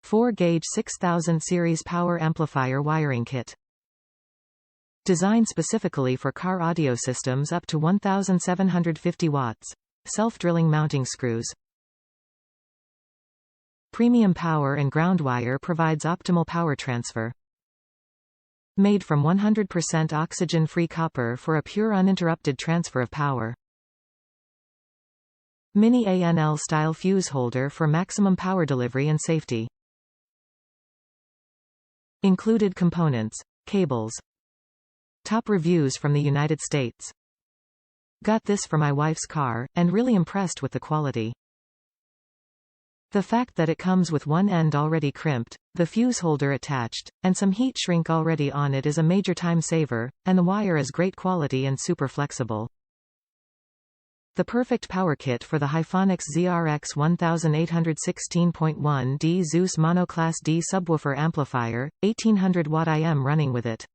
4-gauge 6000 series power amplifier wiring kit. Designed specifically for car audio systems up to 1750 watts. Self-drilling mounting screws. Premium power and ground wire provides optimal power transfer. Made from 100% oxygen-free copper for a pure uninterrupted transfer of power. Mini-ANL style fuse holder for maximum power delivery and safety. Included components. Cables. Top reviews from the United States. Got this for my wife's car, and really impressed with the quality. The fact that it comes with one end already crimped, the fuse holder attached, and some heat shrink already on it is a major time saver, and the wire is great quality and super flexible. The perfect power kit for the Hifonics ZRX 1816.1D Zeus Monoclass D subwoofer amplifier, 1800 Watt. I am running with it.